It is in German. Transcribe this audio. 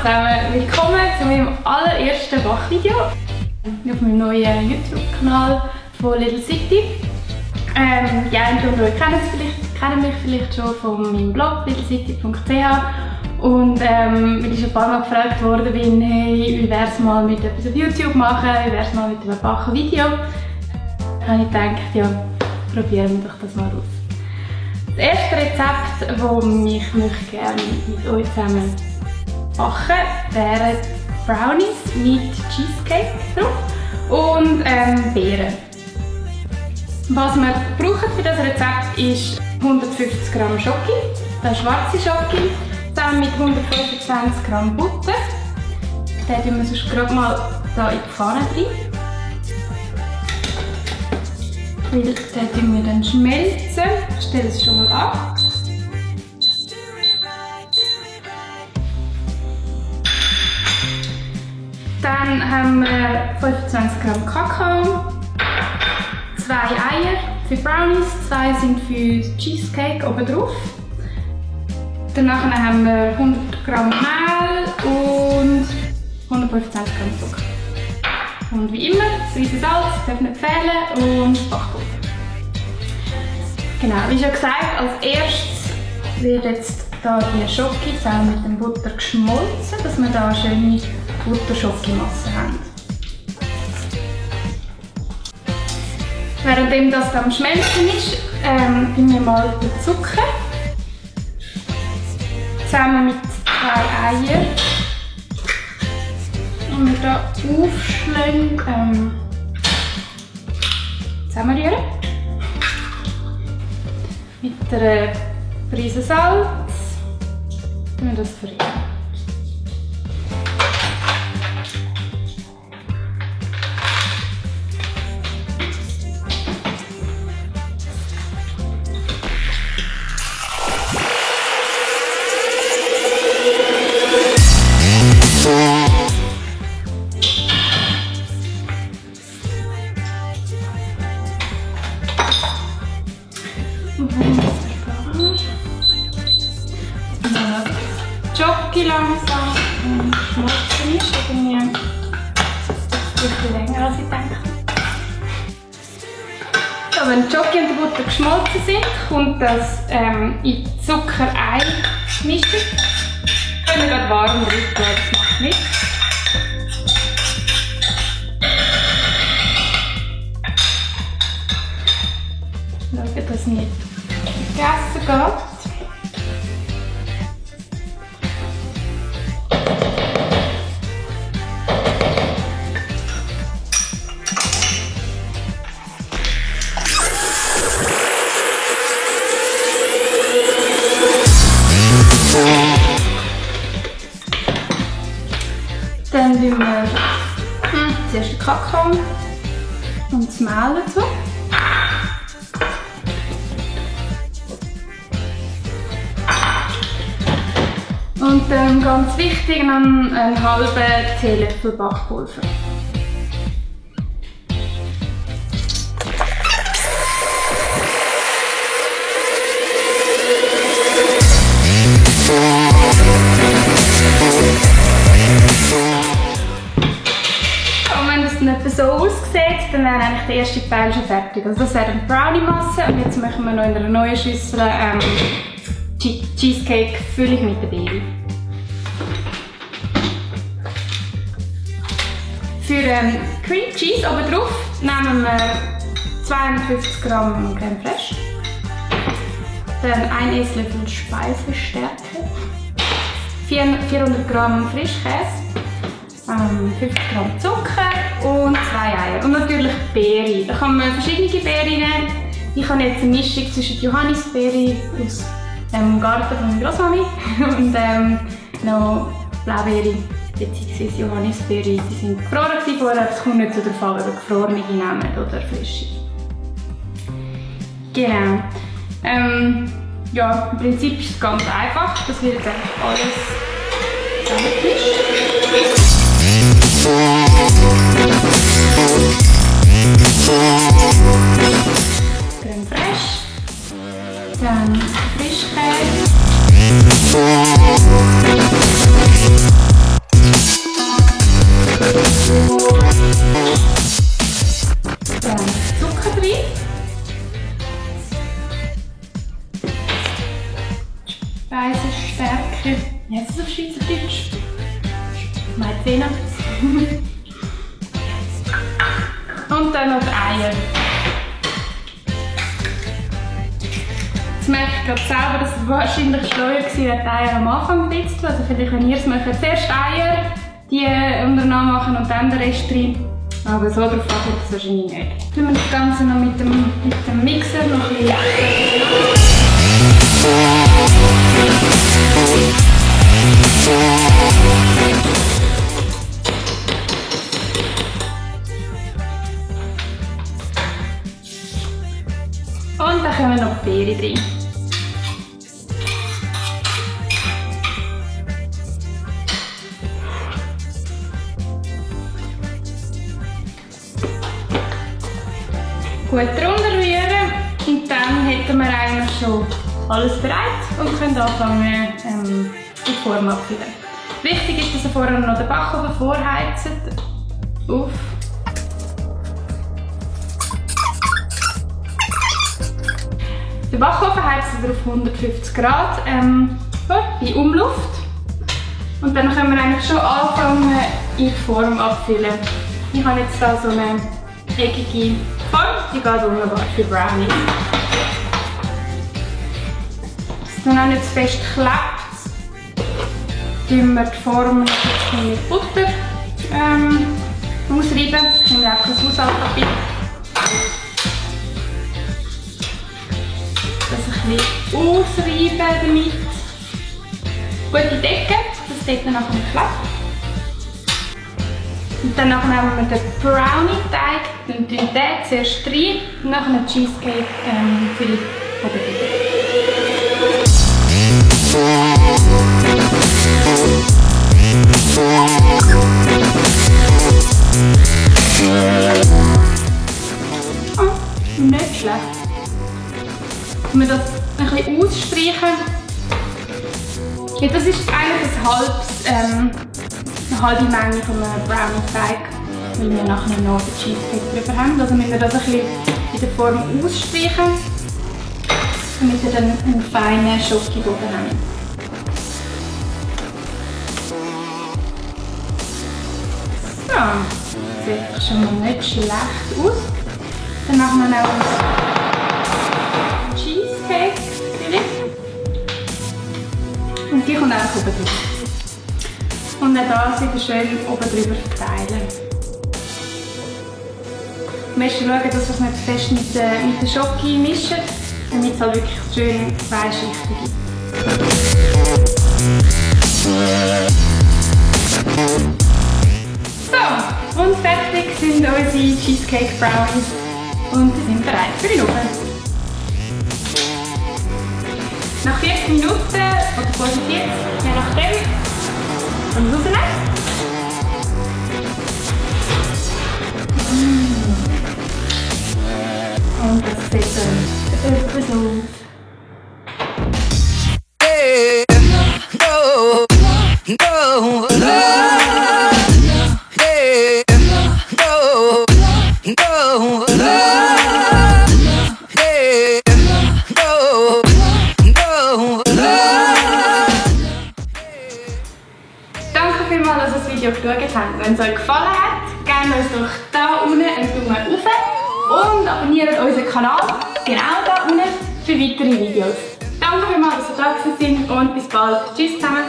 zusammen, willkommen zu meinem allerersten Backvideo auf meinem neuen YouTube-Kanal von Little City. Ja, einige unter euch kennen mich vielleicht schon von meinem Blog littlecity.ch und weil ich schon ein paar Mal gefragt worden bin, hey, wie wäre es mal mit etwas auf YouTube machen, wie wäre es mal mit einem Backen-Video, habe ich gedacht, ja, probieren wir doch das mal aus. Das erste Rezept, das ich gerne mit euch zusammen backen möchte, wären Brownies mit Cheesecake drauf und Beeren. Was wir brauchen für das Rezept ist 150 Gramm Schoki, das ist schwarze Schoki, zusammen mit 125 Gramm Butter. Den tun wir sonst gerade mal hier in die Pfanne rein. Weil den tun wir dann schmelzen. Ich stelle es schon mal ab. Dann haben wir 25 Gramm Kakao, 2 Eier für Brownies, 2 sind für Cheesecake oben drauf. Danach haben wir 100 Gramm Mehl und 125 Gramm Zucker. Und wie immer, weißes Salz, darf nicht fehlen, und Backpulver. Genau, wie schon gesagt, als erstes wird jetzt hier die Schoki zusammen mit dem Butter geschmolzen, dass wir hier eine schöne Butter-Schoki-Masse haben. Währenddem das am Schmelzen ist, tun wir mal den Zucker zusammen mit 2 Eiern und wir hier aufschlagen, zusammenrühren. Mit einer Prise Salz tun wir das verrühren. Schoki langsam schmolzen ist, irgendwie ein bisschen länger als ich dachte. So, wenn die Schoki und die Butter geschmolzen sind, kommt das in die Zucker-Ei-Mischung. Können wir gerade warm rühren, das macht nichts. Schauen, dass nicht gegessen geht. Dann tun wir zuerst den Kakao und das Mehl dazu. Und dann ganz wichtig, noch einen halben Teelöffel Backpulver. Wenn das so aussieht, dann wäre eigentlich der erste Teil schon fertig. Also das wäre eine Brownie-Masse und jetzt machen wir noch in einer neuen Schüssel Cheesecake-Füllung mit der Beere. Für Cream Cheese oben drauf nehmen wir 250 Gramm Creme Fraiche, dann 1 Esslöffel Speisestärke, 400 Gramm Frischkäse, 50 Gramm Zucker und 2 Eier. Und natürlich Beere. Da kann man verschiedene Beeren nehmen. Ich habe jetzt eine Mischung zwischen Johannisbeere aus dem Garten von meiner Großmami und noch Blaubeere bzw. Johannisbeere. Die sind gefroren vorher, es kommt nicht so darauf an, ob ihr gefrorene nehmen oder frische. Genau. Ja, im Prinzip ist es ganz einfach. Das wird jetzt eigentlich alles zusammengemischt. Creme Fraiche, dann Frischkäse, rein. Speisestärke. Wie heißt das auf Schweizerdeutsch? Maizena. Und dann noch die Eier. Jetzt merke ich gerade selber, dass es wahrscheinlich schlauer war, die Eier am Anfang zu tun. Also vielleicht, wenn ihr es macht, zuerst Eier, die untereinander machen und dann den Rest drin. Aber so drauf achtet es wahrscheinlich nicht. Tun wir das Ganze noch mit dem Mixer noch ein bisschen. Und dann kommen noch Beeren drin. Gut drunter rühren und dann hätten wir eigentlich schon alles bereit und können anfangen die Form abfüllen. Wichtig ist, dass ihr vorher noch den Backofen vorheizt. Auf. Den Backofen heizt ihr auf 150 Grad bei Umluft. Und dann können wir eigentlich schon anfangen, in die Form abfüllen. Ich habe jetzt hier so eine eckige Form, die geht wunderbar für Brownies. Wenn es noch nicht zu fest klebt, tun wir die Form mit Butter ausreiben. Dann nehmen wir einfach ein Haushaltspapier. Das ein bisschen ausreiben damit. Gute Decke, dass es dort nachher nicht klebt. Und dann nehmen wir den Brownie-Teig und tun den zuerst rein und nachher den Cheesecake für die Oberlippe. Oh, nicht schlecht. Wenn wir das ein bisschen ausstreichen, ja, das ist eigentlich eine halbe Menge von einem Brownie-Teig, weil wir nachher noch den Cheesecake drüber haben. Also müssen wir das ein bisschen in der Form ausstreichen, damit wir dann einen feinen Schokoboden haben. So, sieht schon mal nicht schlecht aus. Dann machen wir noch das Cheesecake natürlich. Und die kommt auch oben drüber. Und auch das wieder schön oben drüber verteilen. Am besten schauen, dass wir es nicht fest mit der Schoki mischen, damit es halt wirklich schön zweischichtig ist. So, und fertig sind unsere Cheesecake Brownies und die sind bereit für den Ofen. Nach 40 Minuten oder 45, je nachdem, und rausnehmen. Und das sieht dann etwa so aus. Danke vielmals, dass ihr das Video geschaut habt. Wenn es euch gefallen hat, gebt uns doch da unten einen Daumen hoch und abonniert unseren Kanal, genau da unten, für weitere Videos. Danke vielmals, dass ihr da gewesen seid und bis bald. Tschüss zusammen.